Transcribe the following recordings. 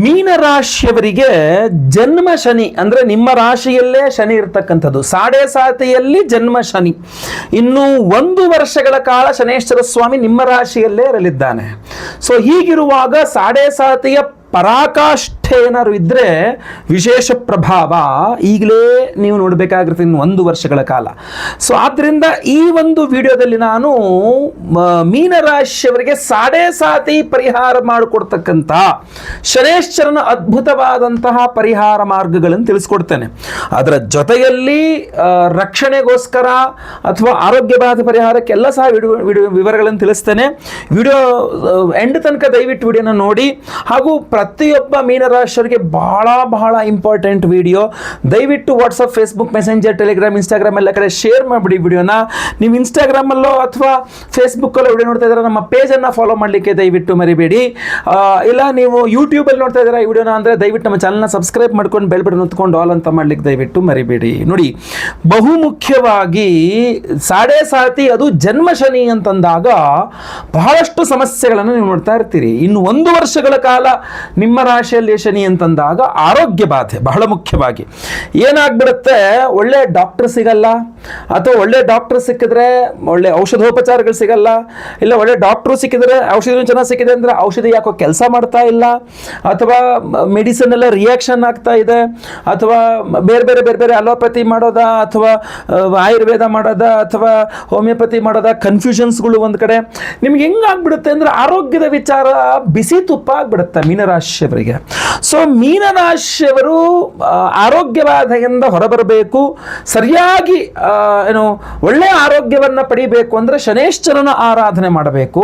ಮೀನರಾಶಿಯವರಿಗೆ ಜನ್ಮ ಶನಿ ಅಂದರೆ ನಿಮ್ಮ ರಾಶಿಯಲ್ಲೇ ಶನಿ ಇರ್ತಕ್ಕಂಥದ್ದು, ಸಾಡೆ ಸಾತಿಯಲ್ಲಿ ಜನ್ಮ ಶನಿ. ಇನ್ನು 1 ವರ್ಷಗಳ ಕಾಲ ಶನೇಶ್ವರ ಸ್ವಾಮಿ ನಿಮ್ಮ ರಾಶಿಯಲ್ಲೇ ಇರಲಿದ್ದಾನೆ. ಸೊ ಹೀಗಿರುವಾಗ ಸಾಡೆ ಸಾತಿಯ ಪರಾಕಾಷ್ಠೆ ಏನಾದ್ರು ಇದ್ದರೆ ವಿಶೇಷ ಪ್ರಭಾವ ಈಗಲೇ ನೀವು ನೋಡಬೇಕಾಗಿರುತ್ತೆ ಇನ್ನು 1 ವರ್ಷಗಳ ಕಾಲ. ಸೊ ಆದ್ದರಿಂದ ಈ ಒಂದು ವಿಡಿಯೋದಲ್ಲಿ ನಾನು ಮೀನರಾಶಿಯವರಿಗೆ ಸಾಡೆ ಸಾತಿ ಪರಿಹಾರ ಮಾಡಿಕೊಡ್ತಕ್ಕಂಥ ಶನೇಶ್ವರನ ಅದ್ಭುತವಾದಂತಹ ಪರಿಹಾರ ಮಾರ್ಗಗಳನ್ನು ತಿಳಿಸ್ಕೊಡ್ತೇನೆ. ಅದರ ಜೊತೆಯಲ್ಲಿ ರಕ್ಷಣೆಗೋಸ್ಕರ ಅಥವಾ ಆರೋಗ್ಯ ಬಾಧೆ ಪರಿಹಾರಕ್ಕೆಲ್ಲ ಸಹ ವಿವರಗಳನ್ನು ತಿಳಿಸ್ತೇನೆ. ವಿಡಿಯೋ ಎಂಡ್ ತನಕ ದಯವಿಟ್ಟು ವಿಡಿಯೋನ ನೋಡಿ. ಹಾಗೂ ಪ್ರತಿಯೊಬ್ಬ ಮೀನರಾಶಿಯವರಿಗೆ ಬಹಳ ಇಂಪಾರ್ಟೆಂಟ್ ವಿಡಿಯೋ. ದಯವಿಟ್ಟು WhatsApp, Facebook, messenger, Telegram, Instagram ಎಲ್ಲ ಕಡೆ ಶೇರ್ ಮಾಡಿಬಿಡಿ ವಿಡಿಯೋನ. ನೀವು ಇನ್ಸ್ಟಾಗ್ರಾಮಲ್ಲೋ ಅಥವಾ ಫೇಸ್ಬುಕ್ಕಲ್ಲೋ ವಿಡಿಯೋ ನೋಡ್ತಾ ಇದ್ದಾರೆ, ನಮ್ಮ ಪೇಜನ್ನು ಫಾಲೋ ಮಾಡಲಿಕ್ಕೆ ದಯವಿಟ್ಟು ಮರಿಬೇಡಿ. ಇಲ್ಲ ನೀವು ಯೂಟ್ಯೂಬಲ್ಲಿ ನೋಡ್ತಾ ಇದ್ದೀರಾ ಈ ವಿಡಿಯೋನ ಅಂದರೆ ದಯವಿಟ್ಟು ನಮ್ಮ ಚಾನಲ್ನ ಸಬ್ಸ್ಕ್ರೈಬ್ ಮಾಡ್ಕೊಂಡು ಬೆಲ್ ಬಟನ್ ಒತ್ಕೊಂಡು ಆಲ್ ಅಂತ ಮಾಡ್ಲಿಕ್ಕೆ ದಯವಿಟ್ಟು ಮರಿಬೇಡಿ. ನೋಡಿ, ಬಹುಮುಖ್ಯವಾಗಿ ಸಾಡೆ ಸಾತಿ ಅದು ಜನ್ಮ ಶನಿ ಅಂತಂದಾಗ ಬಹಳಷ್ಟು ಸಮಸ್ಯೆಗಳನ್ನು ನೀವು ನೋಡ್ತಾ ಇರ್ತೀರಿ. ಇನ್ನು 1 ವರ್ಷಗಳ ಕಾಲ ನಿಮ್ಮ ರಾಶಿಯಲ್ಲಿ ಶನಿ ಅಂತಂದಾಗ ಆರೋಗ್ಯ ಬಾಧೆ ಬಹಳ ಮುಖ್ಯವಾಗಿ ಏನಾಗ್ಬಿಡುತ್ತೆ, ಒಳ್ಳೆ ಡಾಕ್ಟರ್ ಸಿಗಲ್ಲ, ಅಥವಾ ಒಳ್ಳೆ ಡಾಕ್ಟರ್ ಸಿಕ್ಕಿದ್ರೆ ಒಳ್ಳೆ ಔಷಧೋಪಚಾರಗಳು ಸಿಗಲ್ಲ, ಇಲ್ಲ ಒಳ್ಳೆ ಡಾಕ್ಟ್ರು ಸಿಕ್ಕಿದ್ರೆ ಔಷಧಿ ಚೆನ್ನಾಗಿ ಸಿಕ್ಕಿದೆ ಅಂದರೆ ಔಷಧಿ ಯಾಕೋ ಕೆಲಸ ಮಾಡ್ತಾ ಇಲ್ಲ, ಅಥವಾ ಮೆಡಿಸಿನ್ ಎಲ್ಲ ರಿಯಾಕ್ಷನ್ ಆಗ್ತಾ ಇದೆ, ಅಥವಾ ಬೇರೆ ಬೇರೆ ಅಲೋಪತಿ ಮಾಡೋದ ಅಥವಾ ಆಯುರ್ವೇದ ಮಾಡೋದ ಅಥವಾ ಹೋಮಿಯೋಪತಿ ಮಾಡೋದ, ಕನ್ಫ್ಯೂಷನ್ಸ್ಗಳು ಒಂದು ಕಡೆ. ನಿಮ್ಗೆ ಹೆಂಗಾಗ್ಬಿಡುತ್ತೆ ಅಂದರೆ ಆರೋಗ್ಯದ ವಿಚಾರ ಬಿಸಿ ತುಪ್ಪ ಆಗ್ಬಿಡುತ್ತೆ ಮೀನರಾಶಿಯವರಿಗೆ. ಸೊ ಮೀನರಾಶಿಯವರು ಆರೋಗ್ಯ ಬಾಧೆಯಿಂದ ಹೊರಬರಬೇಕು, ಸರಿಯಾಗಿ ಒಳ್ಳೆಯ ಆರೋಗ್ಯವನ್ನು ಪಡಿಬೇಕು ಅಂದರೆ ಶನೇಶ್ವರನ ಆರಾಧನೆ ಮಾಡಬೇಕು.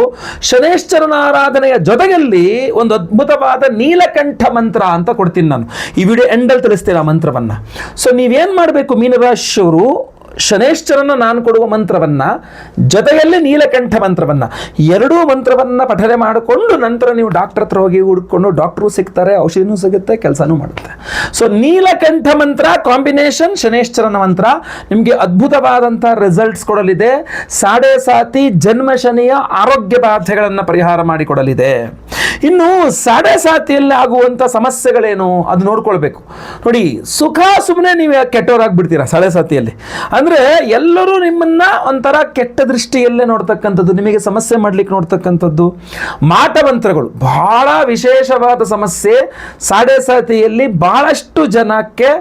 ಶನೇಶ್ವರನ ಆರಾಧನೆಯ ಜೊತೆಯಲ್ಲಿ ಒಂದು ಅದ್ಭುತವಾದ ನೀಲಕಂಠ ಮಂತ್ರ ಅಂತ ಕೊಡ್ತೀನಿ ನಾನು. ಈ ವಿಡಿಯೋ ಎಂಡಲ್ಲಿ ತಿಳಿಸ್ತೀನಿ ಆ ಮಂತ್ರವನ್ನು. ಸೊ ನೀವೇನು ಮಾಡಬೇಕು, ಮೀನರಾಶಿಯವರು ಶನೇಶ್ವರನ ನಾನು ಕೊಡುವ ಮಂತ್ರವನ್ನು ಜೊತೆಯಲ್ಲಿ ನೀಲಕಂಠ ಮಂತ್ರವನ್ನು, ಎರಡೂ ಮಂತ್ರವನ್ನು ಪಠನೆ ಮಾಡಿಕೊಂಡು ನಂತರ ನೀವು ಡಾಕ್ಟರ್ ಹತ್ರ ಹೋಗಿ ಹುಡ್ಕೊಂಡು ಡಾಕ್ಟ್ರು ಸಿಗ್ತಾರೆ, ಔಷಧಿನೂ ಸಿಗುತ್ತೆ, ಕೆಲಸನೂ ಮಾಡುತ್ತೆ. ಸೊ ನೀಲಕಂಠ ಮಂತ್ರ ಕಾಂಬಿನೇಷನ್ ಶನೇಶ್ವರನ ಮಂತ್ರ ನಿಮಗೆ ಅದ್ಭುತವಾದಂಥ ರಿಸಲ್ಟ್ಸ್ ಕೊಡಲಿದೆ. ಸಾಡೆ ಸಾತಿ ಜನ್ಮ ಶನಿಯ ಆರೋಗ್ಯ ಬಾಧೆಗಳನ್ನು ಪರಿಹಾರ ಮಾಡಿಕೊಡಲಿದೆ. ಇನ್ನು ಸಾಡೆ ಸಾತಿಯಲ್ಲಿ ಆಗುವಂಥ ಸಮಸ್ಯೆಗಳೇನು ಅದು ನೋಡ್ಕೊಳ್ಬೇಕು. ನೋಡಿ, ಸುಖ ಸುಮ್ಮನೆ ನೀವು ಕೆಟ್ಟವರಾಗ್ಬಿಡ್ತೀರಾ ಸಾಡೆ ಸಾತಿಯಲ್ಲಿ. ಅಂದರೆ ಎಲ್ಲರೂ ನಿಮ್ಮನ್ನ ಒಂಥರ ಕೆಟ್ಟ ದೃಷ್ಟಿಯಲ್ಲೇ ನೋಡ್ತಕ್ಕಂಥದ್ದು, ನಿಮಗೆ ಸಮಸ್ಯೆ ಮಾಡ್ಲಿಕ್ಕೆ ನೋಡ್ತಕ್ಕಂಥದ್ದು. ಮಾಟಮಂತ್ರಗಳು ಬಹಳ ವಿಶೇಷವಾದ ಸಮಸ್ಯೆ. ಸಾಡೆ ಸಾತಿಯಲ್ಲಿ ಬಹಳಷ್ಟು ಜನಕ್ಕೆ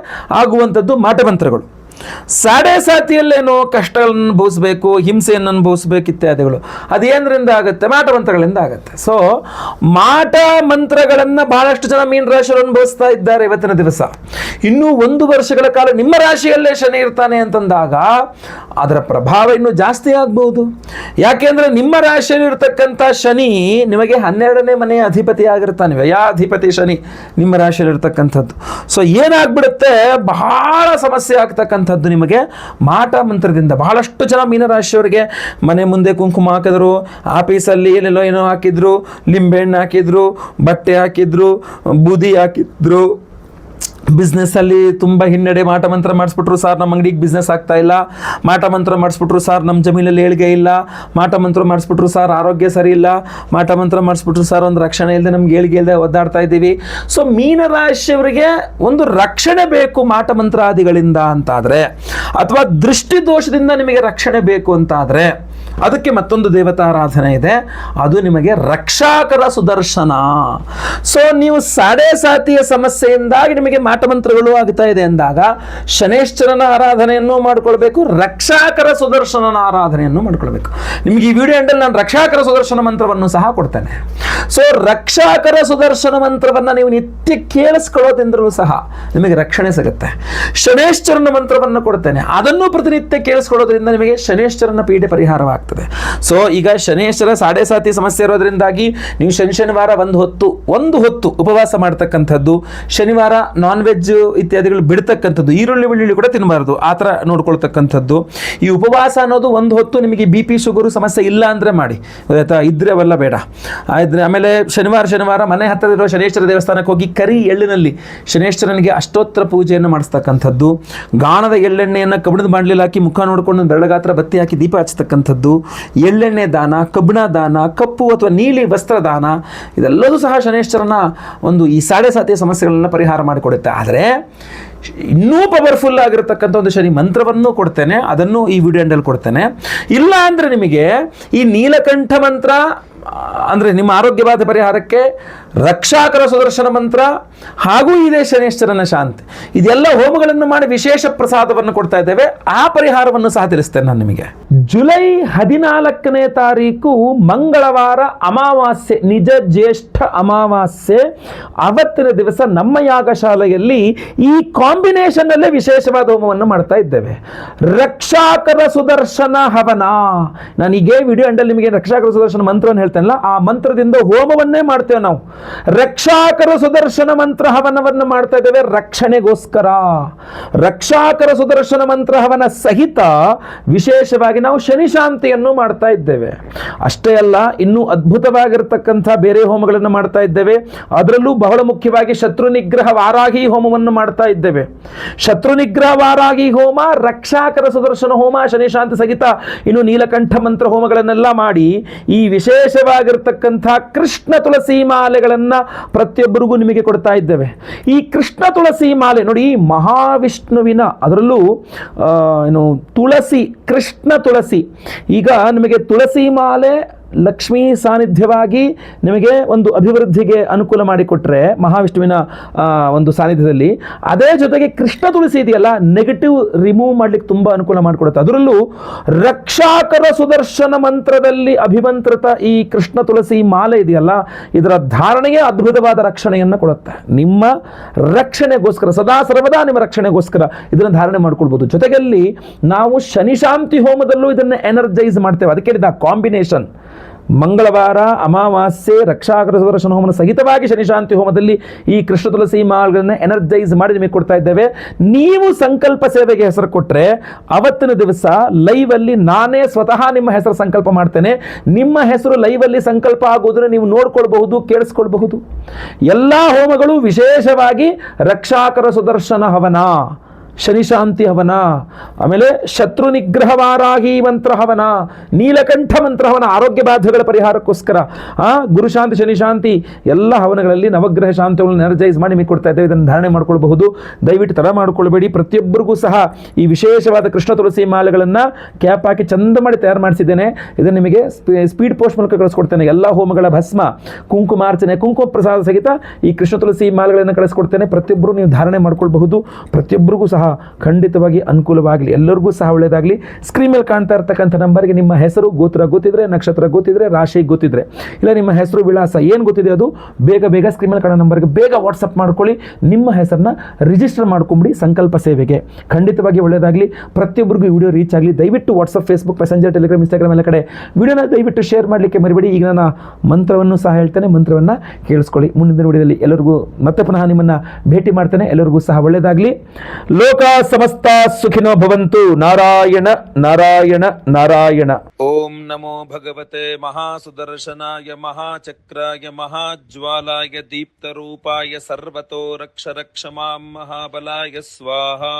ಆಗುವಂಥದ್ದು ಮಾಟಮಂತ್ರಗಳು. ಸಾಡೆ ಸಾತಿಯಲ್ಲೇನೋ ಕಷ್ಟಗಳನ್ನು ಅನುಭವಿಸ್ಬೇಕು, ಹಿಂಸೆಯನ್ನು ಅನುಭವಿಸ್ಬೇಕು ಇತ್ಯಾದಿಗಳು. ಅದೇನರಿಂದ ಆಗುತ್ತೆ? ಮಾಟಮಂತ್ರಗಳಿಂದ ಆಗುತ್ತೆ. ಸೊ ಮಾಟ ಮಂತ್ರಗಳನ್ನು ಬಹಳಷ್ಟು ಜನ ಮೀನರಾಶಿಯವರು ಅನುಭವಿಸ್ತಾ ಇದ್ದಾರೆ ಇವತ್ತಿನ ದಿವಸ. ಇನ್ನೂ 1 ವರ್ಷಗಳ ಕಾಲ ನಿಮ್ಮ ರಾಶಿಯಲ್ಲೇ ಶನಿ ಇರ್ತಾನೆ ಅಂತಂದಾಗ ಅದರ ಪ್ರಭಾವ ಇನ್ನೂ ಜಾಸ್ತಿ ಆಗ್ಬಹುದು. ಯಾಕೆಂದ್ರೆ ನಿಮ್ಮ ರಾಶಿಯಲ್ಲಿ ಇರ್ತಕ್ಕಂಥ ಶನಿ ನಿಮಗೆ 12ನೇ ಮನೆಯ ಅಧಿಪತಿ ಆಗಿರ್ತಾನೆ, ವ್ಯಯಾಧಿಪತಿ ಶನಿ ನಿಮ್ಮ ರಾಶಿಯಲ್ಲಿ ಇರ್ತಕ್ಕಂಥದ್ದು. ಸೊ ಏನಾಗ್ಬಿಡುತ್ತೆ, ಬಹಳ ಸಮಸ್ಯೆ ಆಗ್ತಕ್ಕಂಥದ್ದು ನಿಮಗೆ ಮಾಟ ಮಂತ್ರದಿಂದ. ಬಹಳಷ್ಟು ಜನ ಮೀನರಾಶಿಯವರಿಗೆ ಮನೆ ಮುಂದೆ ಕುಂಕುಮ ಹಾಕಿದ್ರು, ಆಫೀಸಲ್ಲಿ ಏನೆಲ್ಲೋ ಏನೋ ಹಾಕಿದ್ರು, ಲಿಂಬೆಹಣ್ಣು ಹಾಕಿದ್ರು, ಬಟ್ಟೆ ಹಾಕಿದ್ರು, ಬೂದಿ ಹಾಕಿದ್ರು, ಬಿಸ್ನೆಸ್ಸಲ್ಲಿ ತುಂಬ ಹಿನ್ನಡೆ. ಮಾಟ ಮಂತ್ರ ಮಾಡಿಸ್ಬಿಟ್ರು, ಸರ್ ನಮ್ಮ ಅಂಗಡಿಗೆ ಬಿಸ್ನೆಸ್ ಆಗ್ತಾ ಇಲ್ಲ. ಮಾಟ ಮಂತ್ರ ಮಾಡಿಸ್ಬಿಟ್ರು, ಸರ್ ನಮ್ಮ ಜಮೀನಲ್ಲಿ ಏಳಿಗೆ ಇಲ್ಲ. ಮಾಟ ಮಂತ್ರ ಮಾಡಿಸ್ಬಿಟ್ರು, ಸರ್ ಆರೋಗ್ಯ ಸರಿ ಇಲ್ಲ. ಮಾಟ ಮಂತ್ರ ಮಾಡಿಸ್ಬಿಟ್ರು, ಸರ್ ಒಂದು ರಕ್ಷಣೆ ಇಲ್ಲದೆ ನಮ್ಗೆ ಏಳಿಗೆ ಇಲ್ಲದೆ ಒದ್ದಾಡ್ತಾ ಇದ್ದೀವಿ. ಸೊ ಮೀನರಾಶಿಯವರಿಗೆ ಒಂದು ರಕ್ಷಣೆ ಬೇಕು ಮಾಟ ಮಂತ್ರಾದಿಗಳಿಂದ ಅಂತಾದರೆ, ಅಥವಾ ದೃಷ್ಟಿ ದೋಷದಿಂದ ನಿಮಗೆ ರಕ್ಷಣೆ ಬೇಕು ಅಂತಾದರೆ ಅದಕ್ಕೆ ಮತ್ತೊಂದು ದೇವತಾರಾಧನೆ ಇದೆ, ಅದು ನಿಮಗೆ ರಕ್ಷಾಕರ ಸುದರ್ಶನ. ಸೊ ನೀವು ಸಾಡೆ ಸಾತಿಯ ಸಮಸ್ಯೆಯಿಂದಾಗಿ ನಿಮಗೆ ಮಾಟಮಂತ್ರಗಳು ಆಗ್ತಾ ಇದೆ ಅಂದಾಗ ಶನೇಶ್ವರನ ಆರಾಧನೆಯನ್ನು ಮಾಡ್ಕೊಳ್ಬೇಕು, ರಕ್ಷಾಕರ ಸುದರ್ಶನನ ಆರಾಧನೆಯನ್ನು ಮಾಡ್ಕೊಳ್ಬೇಕು. ನಿಮಗೆ ಈ ವಿಡಿಯೋ ಎಂಡಲ್ಲಿ ನಾನು ರಕ್ಷಾಕರ ಸುದರ್ಶನ ಮಂತ್ರವನ್ನು ಸಹ ಕೊಡ್ತೇನೆ. ಸೊ ರಕ್ಷಾಕರ ಸುದರ್ಶನ ಮಂತ್ರವನ್ನು ನೀವು ನಿತ್ಯ ಕೇಳಿಸ್ಕೊಳ್ಳೋದ್ರಿಂದಲೂ ಸಹ ನಿಮಗೆ ರಕ್ಷಣೆ ಸಿಗುತ್ತೆ. ಶನೇಶ್ವರನ ಮಂತ್ರವನ್ನು ಕೊಡ್ತೇನೆ, ಅದನ್ನು ಪ್ರತಿನಿತ್ಯ ಕೇಳಿಸ್ಕೊಳ್ಳೋದ್ರಿಂದ ನಿಮಗೆ ಶನೇಶ್ವರನ ಪೀಡೆ ಪರಿಹಾರವಾಗ್ತದೆ. ಸೊ ಈಗ ಶನೇಶ್ವರ ಸಾಡೆ ಸಾತಿ ಸಮಸ್ಯೆ ಇರೋದ್ರಿಂದಾಗಿ ನೀವು ಶನಿವಾರ ಒಂದು ಹೊತ್ತು ಉಪವಾಸ ಮಾಡ್ತಕ್ಕಂಥದ್ದು, ಶನಿವಾರ ನಾನ್ ವೆಜ್ ಇತ್ಯಾದಿಗಳು ಬಿಡ್ತಕ್ಕಂಥದ್ದು, ಈರುಳ್ಳಿ ಬೆಳ್ಳುಳ್ಳಿ ಕೂಡ ತಿನ್ನಬಾರ್ದು, ಆ ಥರ ನೋಡ್ಕೊಳ್ತಕ್ಕಂಥದ್ದು. ಈ ಉಪವಾಸ ಅನ್ನೋದು ಒಂದು ಹೊತ್ತು ನಿಮಗೆ BP ಶುಗರು ಸಮಸ್ಯೆ ಇಲ್ಲ ಅಂದರೆ ಮಾಡಿ, ಆಯ್ತಾ, ಇದ್ರೆ ಅವೆಲ್ಲ ಬೇಡ. ಆಮೇಲೆ ಶನಿವಾರ ಮನೆ ಹತ್ತಿರ ಶನೇಶ್ವರ ದೇವಸ್ಥಾನಕ್ಕೆ ಹೋಗಿ ಕರಿ ಎಳ್ಳಿನಲ್ಲಿ ಶನೇಶ್ವರನಿಗೆ ಅಷ್ಟೋತ್ತರ ಪೂಜೆಯನ್ನು ಮಾಡಿಸ್ತಕ್ಕಂಥದ್ದು, ಗಾಣದ ಎಳ್ಳೆಣ್ಣೆಯನ್ನು ಕಬ್ಬಿಣದ ಬಾಣಲೆಯಲ್ಲಿ ಹಾಕಿ ಮುಖ ನೋಡಿಕೊಂಡು ಬೆಳಗಾತ್ರ ಬತ್ತಿ ಹಾಕಿ ದೀಪ ಹಚ್ಚತಕ್ಕಂಥದ್ದು, ಮಾಡುವಂಥದ್ದು, ಎಳ್ಳೆಣ್ಣೆ ದಾನ, ಕಬ್ಬಿಣ ದಾನ, ಕಪ್ಪು ಅಥವಾ ನೀಲಿ ವಸ್ತ್ರ ದಾನ, ಇದೆಲ್ಲದೂ ಸಹ ಶನೇಶ್ವರನ ಒಂದು ಈ ಸಾಡೆ ಸಾತಿಯ ಸಮಸ್ಯೆಗಳನ್ನ ಪರಿಹಾರ ಮಾಡಿಕೊಡುತ್ತೆ. ಆದರೆ ಇನ್ನೂ ಪವರ್ಫುಲ್ ಆಗಿರತಕ್ಕಂಥ ಒಂದು ಶನಿ ಮಂತ್ರವನ್ನು ಕೊಡ್ತೇನೆ, ಅದನ್ನು ಈ ವಿಡಿಯೋ ಎಂಡಲ್ಲಿ ಕೊಡ್ತೇನೆ. ಇಲ್ಲ ಅಂದರೆ ನಿಮಗೆ ಈ ನೀಲಕಂಠ ಮಂತ್ರ ಅಂದರೆ ನಿಮ್ಮ ಆರೋಗ್ಯವಾದ ಪರಿಹಾರಕ್ಕೆ ರಕ್ಷಾಕರ ಸುದರ್ಶನ ಮಂತ್ರ ಹಾಗೂ ಇದೇ ಶನೇಶ್ವರನ ಶಾಂತಿ, ಇದೆಲ್ಲ ಹೋಮಗಳನ್ನು ಮಾಡಿ ವಿಶೇಷ ಪ್ರಸಾದವನ್ನು ಕೊಡ್ತಾ ಇದ್ದೇವೆ. ಆ ಪರಿಹಾರವನ್ನು ಸಹ ತಿಳಿಸ್ತೇನೆ ನಾನು ನಿಮಗೆ. ಜುಲೈ 14ನೇ ತಾರೀಕು ಮಂಗಳವಾರ ಅಮಾವಾಸ್ಯೆ, ನಿಜ ಜ್ಯೇಷ್ಠ ಅಮಾವಾಸ್ಯೆ. ಅವತ್ತಿನ ದಿವಸ ನಮ್ಮ ಯಾಗಶಾಲೆಯಲ್ಲಿ ಈ ಕಾಂಬಿನೇಷನ್ ಅಲ್ಲೇ ವಿಶೇಷವಾದ ಹೋಮವನ್ನು ಮಾಡ್ತಾ ಇದ್ದೇವೆ. ರಕ್ಷಾಕರ ಸುದರ್ಶನ ಹವನ. ನಾನು ಈಗ ವಿಡಿಯೋ ಎಂಡಲ್ಲಿ ನಿಮಗೆ ರಕ್ಷಾಕರ ಸುದರ್ಶನ ಮಂತ್ರವನ್ನು ಹೇಳ್ತೇನಲ್ಲ, ಆ ಮಂತ್ರದಿಂದ ಹೋಮವನ್ನೇ ಮಾಡ್ತೇವೆ ನಾವು. ರಕ್ಷಾಕರ ಸುದರ್ಶನ ಮಂತ್ರ ಹವನವನ್ನು ಮಾಡ್ತಾ ಇದ್ದೇವೆ ರಕ್ಷಣೆಗೋಸ್ಕರ. ರಕ್ಷಾಕರ ಸುದರ್ಶನ ಮಂತ್ರ ಹವನ ಸಹಿತ ವಿಶೇಷವಾಗಿ ನಾವು ಶನಿ ಶಾಂತಿಯನ್ನು ಮಾಡ್ತಾ ಇದ್ದೇವೆ. ಅಷ್ಟೇ ಅಲ್ಲ, ಇನ್ನೂ ಅದ್ಭುತವಾಗಿರತಕ್ಕಂಥ ಬೇರೆ ಹೋಮಗಳನ್ನು ಮಾಡ್ತಾ ಇದ್ದೇವೆ. ಅದರಲ್ಲೂ ಬಹಳ ಮುಖ್ಯವಾಗಿ ಶತ್ರು ನಿಗ್ರಹ ವಾರಾಹಿ ಹೋಮವನ್ನು ಮಾಡ್ತಾ ಇದ್ದೇವೆ. ಶತ್ರು ನಿಗ್ರಹ ವಾರಾಹಿ ಹೋಮ, ರಕ್ಷಾಕರ ಸುದರ್ಶನ ಹೋಮ, ಶನಿ ಶಾಂತಿ ಸಹಿತ ಇನ್ನು ನೀಲಕಂಠ ಮಂತ್ರ ಹೋಮಗಳನ್ನೆಲ್ಲ ಮಾಡಿ ಈ ವಿಶೇಷವಾಗಿರ್ತಕ್ಕಂಥ ಕೃಷ್ಣ ತುಳಸಿ ಮಾಲೆಗಳನ್ನು ಪ್ರತಿಯೊಬ್ಬರಿಗೂ ನಿಮಗೆ ಕೊಡ್ತಾ ಇದ್ದೇವೆ. ಈ ಕೃಷ್ಣ ತುಳಸಿ ಮಾಲೆ ನೋಡಿ, ಮಹಾವಿಷ್ಣುವಿನ ಅದರಲ್ಲೂ ತುಳಸಿ, ಕೃಷ್ಣ ತುಳಸಿ. ಈಗ ನಿಮಗೆ ತುಳಸಿ ಮಾಲೆ ಲಕ್ಷ್ಮೀ ಸಾನ್ನಿಧ್ಯವಾಗಿ ನಿಮಗೆ ಒಂದು ಅಭಿವೃದ್ಧಿಗೆ ಅನುಕೂಲ ಮಾಡಿಕೊಟ್ರೆ ಮಹಾವಿಷ್ಣುವಿನ ಒಂದು ಸಾನ್ನಿಧ್ಯದಲ್ಲಿ, ಅದೇ ಜೊತೆಗೆ ಕೃಷ್ಣ ತುಳಸಿ ಇದೆಯಲ್ಲ, ನೆಗೆಟಿವ್ ರಿಮೂವ್ ಮಾಡ್ಲಿಕ್ಕೆ ತುಂಬ ಅನುಕೂಲ ಮಾಡಿಕೊಡುತ್ತೆ. ಅದರಲ್ಲೂ ರಕ್ಷಾಕರ ಸುದರ್ಶನ ಮಂತ್ರದಲ್ಲಿ ಅಭಿಮಂತ್ರಿತ ಈ ಕೃಷ್ಣ ತುಳಸಿ ಮಾಲೆ ಇದೆಯಲ್ಲ, ಇದರ ಧಾರಣೆಗೆ ಅದ್ಭುತವಾದ ರಕ್ಷಣೆಯನ್ನು ಕೊಡುತ್ತೆ. ನಿಮ್ಮ ರಕ್ಷಣೆಗೋಸ್ಕರ, ಸದಾ ಸರ್ವದಾ ನಿಮ್ಮ ರಕ್ಷಣೆಗೋಸ್ಕರ ಇದನ್ನು ಧಾರಣೆ ಮಾಡ್ಕೊಳ್ಬೋದು. ಜೊತೆಯಲ್ಲಿ ನಾವು ಶನಿ ಶಾಂತಿ ಹೋಮದಲ್ಲೂ ಇದನ್ನು ಎನರ್ಜೈಸ್ ಮಾಡ್ತೇವೆ. ಅದಕ್ಕೆ ಹೇಳಿದ ಕಾಂಬಿನೇಷನ್ ಮಂಗಳವಾರ ಅಮಾವಾಸ್ಯೆ ರಕ್ಷಾಕರ ಸುದರ್ಶನ ಹೋಮನ ಸಹಿತವಾಗಿ ಶನಿಶಾಂತಿ ಹೋಮದಲ್ಲಿ ಈ ಕೃಷ್ಣ ತುಳಸಿ ಮಾಲ್ಗಳನ್ನ ಎನರ್ಜೈಸ್ ಮಾಡಿ ನಿಮಗೆ ಕೊಡ್ತಾ ಇದ್ದೇವೆ. ನೀವು ಸಂಕಲ್ಪ ಸೇವೆಗೆ ಹೆಸರು ಕೊಟ್ಟರೆ ಅವತ್ತಿನ ದಿವಸ ಲೈವಲ್ಲಿ ನಾನೇ ಸ್ವತಃ ನಿಮ್ಮ ಹೆಸರು ಸಂಕಲ್ಪ ಮಾಡ್ತೇನೆ. ನಿಮ್ಮ ಹೆಸರು ಲೈವಲ್ಲಿ ಸಂಕಲ್ಪ ಆಗುವುದನ್ನು ನೀವು ನೋಡ್ಕೊಳ್ಬಹುದು, ಕೇಳಿಸ್ಕೊಳ್ಬಹುದು. ಎಲ್ಲ ಹೋಮಗಳು ವಿಶೇಷವಾಗಿ ರಕ್ಷಾಕರ ಸುದರ್ಶನ ಹವನ, ಶನಿಶಾಂತಿ ಹವನ, ಆಮೇಲೆ ಶತ್ರು ನಿಗ್ರಹ ವಾರಾಹಿ ಮಂತ್ರ ಹವನ, ನೀಲಕಂಠ ಮಂತ್ರ ಹವನ, ಆರೋಗ್ಯ ಬಾಧೆಗಳ ಪರಿಹಾರಕ್ಕೋಸ್ಕರ, ಗುರುಶಾಂತಿ ಶನಿಶಾಂತಿ ಎಲ್ಲ ಹವನಗಳಲ್ಲಿ ನವಗ್ರಹ ಶಾಂತಿಗಳನ್ನು ಎನರ್ಜೈಸ್ ಮಾಡಿ ನಿಮಗೆ ಕೊಡ್ತಾ ಇದ್ದೇವೆ. ಇದನ್ನು ಧಾರಣೆ ಮಾಡ್ಕೊಳ್ಬಹುದು. ದಯವಿಟ್ಟು ತಡ ಮಾಡ್ಕೊಳ್ಬೇಡಿ. ಪ್ರತಿಯೊಬ್ಬರಿಗೂ ಸಹ ಈ ವಿಶೇಷವಾದ ಕೃಷ್ಣ ತುಳಸಿ ಮಾಲೆಗಳನ್ನು ಕ್ಯಾಪ್ ಹಾಕಿ ಚಂದ ಮಾಡಿ ತಯಾರು ಮಾಡಿಸಿದ್ದೇನೆ. ಇದನ್ನು ನಿಮಗೆ ಸ್ಪೀಡ್ ಪೋಸ್ಟ್ ಮೂಲಕ ಕಳಿಸ್ಕೊಡ್ತೇನೆ. ಎಲ್ಲ ಹೋಮಗಳ ಭಸ್ಮ, ಕುಂಕುಮಾರ್ಚನೆ, ಕುಂಕುಮ ಪ್ರಸಾದ ಸಹಿತ ಈ ಕೃಷ್ಣ ತುಳಸಿ ಮಾಲೆಗಳನ್ನು ಕಳಿಸ್ಕೊಡ್ತೇನೆ. ಪ್ರತಿಯೊಬ್ಬರು ನೀವು ಧಾರಣೆ ಮಾಡ್ಕೊಳ್ಬಹುದು. ಪ್ರತಿಯೊಬ್ಬರಿಗೂ ಸಹ ಖಂಡಿತವಾಗಿ ಅನುಕೂಲವಾಗಲಿ, ಎಲ್ಲರಿಗೂ ಸಹ ಒಳ್ಳೆಯದಾಗಲಿ. ಸ್ಕ್ರೀನ್ ಮೇಲೆ ಕಾಣ್ತಾ ಇರ್ತಕ್ಕಂಥ ನಂಬರ್ಗೆ ನಿಮ್ಮ ಹೆಸರು, ಗೋತ್ರ ಗೊತ್ತಿದ್ರೆ, ನಕ್ಷತ್ರ ಗೊತ್ತಿದ್ರೆ, ರಾಶಿ ಗೊತ್ತಿದ್ರೆ, ಇಲ್ಲ ನಿಮ್ಮ ಹೆಸರು ವಿಳಾಸ ಏನು ಗೊತ್ತಿದೆ ಅದು ಬೇಗ ಸ್ಕ್ರೀನ್ ಮೇಲೆ ಕಾಣೋ ನಂಬರ್ಗೆ ಬೇಗ ವಾಟ್ಸಪ್ ಮಾಡ್ಕೊಳ್ಳಿ. ನಿಮ್ಮ ಹೆಸರನ್ನ ರಿಜಿಸ್ಟರ್ ಮಾಡ್ಕೊಂಬಿಡಿ ಸಂಕಲ್ಪ ಸೇವೆಗೆ. ಖಂಡಿತವಾಗಿ ಒಳ್ಳೆಯದಾಗಲಿ. ಪ್ರತಿಯೊಬ್ಬರಿಗೂ ವಿಡಿಯೋ ರೀಚ್ ಆಗಲಿ. ದಯವಿಟ್ಟು WhatsApp, Facebook, messenger, Telegram, Instagram ಎಲ್ಲ ಕಡೆ ವಿಡಿಯೋನ ದಯವಿಟ್ಟು ಶೇರ್ ಮಾಡಲಿಕ್ಕೆ ಮರಿಬೇಡಿ. ಈಗ ನಾನು ಮಂತ್ರವನ್ನು ಸಹ ಹೇಳ್ತೇನೆ, ಮಂತ್ರವನ್ನು ಕೇಳಿಸ್ಕೊಳ್ಳಿ. ಮುಂದಿನ ವಿಡಿಯೋದಲ್ಲಿ ಎಲ್ಲರಿಗೂ ಮತ್ತೆ ಪುನಃ ನಿಮ್ಮನ್ನು ಭೇಟಿ ಮಾಡ್ತೇನೆ. ಎಲ್ಲರಿಗೂ ಸಹ ಒಳ್ಳೆಯದಾಗಲಿ. ಲೋಕ ಸಮಸ್ತ ಸುಖಿನೋ ಭವಂತು. ನಾರಾಯಣ ನಾರಾಯಣ ನಾರಾಯಣ. ಓಂ ನಮೋ ಭಗವತೆ ಮಹಾಸುದರ್ಶನಾಯ ಮಹಾಚಕ್ರಾಯ ಮಹಾಜ್ವಾಲಾಯ ದೀಪ್ತರೂಪಾಯ ಸರ್ವತೋ ರಕ್ಷ ರಕ್ಷ ಮಾಂ ಮಹಾಬಲಾಯ ಸ್ವಾಹಾ.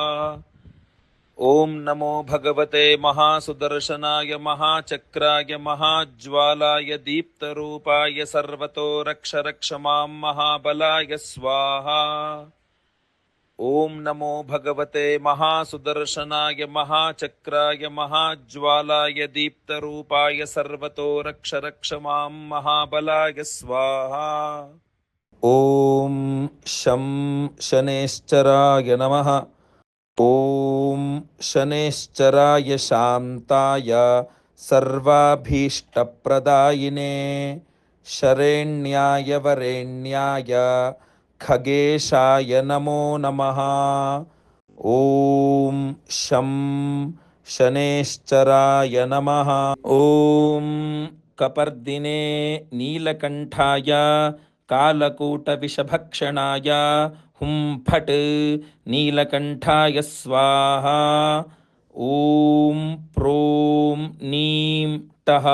ಓಂ ನಮೋ ಭಗವತೆ ಮಹಾಸುದರ್ಶನಾಯ ಮಹಾಚಕ್ರಾಯ ಮಹಾಜ್ವಾಲಾಯ ದೀಪ್ತರೂಪಾಯ ಸರ್ವತೋ ರಕ್ಷ ರಕ್ಷ ಮಾಂ ಮಹಾಬಲಾಯ ಸ್ವಾಹಾ. ಓಂ ನಮೋ ಭಗವತೆ ಮಹಾಸುದರ್ಶನಾಯ ಮಹಾಚಕ್ರಾಯ ಮಹಾಜ್ವಾಲಾಯ ದೀಪ್ತರೂಪಾಯ ಸರ್ವತೋ ರಕ್ಷ ರಕ್ಷ ಮಾಂ ಮಹಾಬಲಾಯ ಸ್ವಾಹಾ. ಓಂ ಶಂ ಶನೇಶ್ಚರಾಯ ನಮಃ. ಓಂ ಶನೇಶ್ಚರಾಯ ಶಾಂತಾಯ ಸರ್ವಾಭೀಷ್ಟಪ್ರದಾಯಿನೇ ಶರಣ್ಯಾಯ ವರೆಣ್ಯಾಯ ಖಗೇಶಾಯ ನಮೋ ನಮಃ. ಓಂ ಶಂ ಶನೇಶ್ಚರಾಯ ನಮಃ. ಓಂ ಕಪರ್ದಿನೇ ನೀಲಕಂಠಾಯ ಕಾಲಕೂಟ ವಿಷಭಕ್ಷಣಾಯ ಹುಂ ಫಟ್ ನೀಲಕಂಠಾಯ ಸ್ವಾಹಾ. ಓಂ ಪ್ರೋಂ ನೀಂ ಟಃ.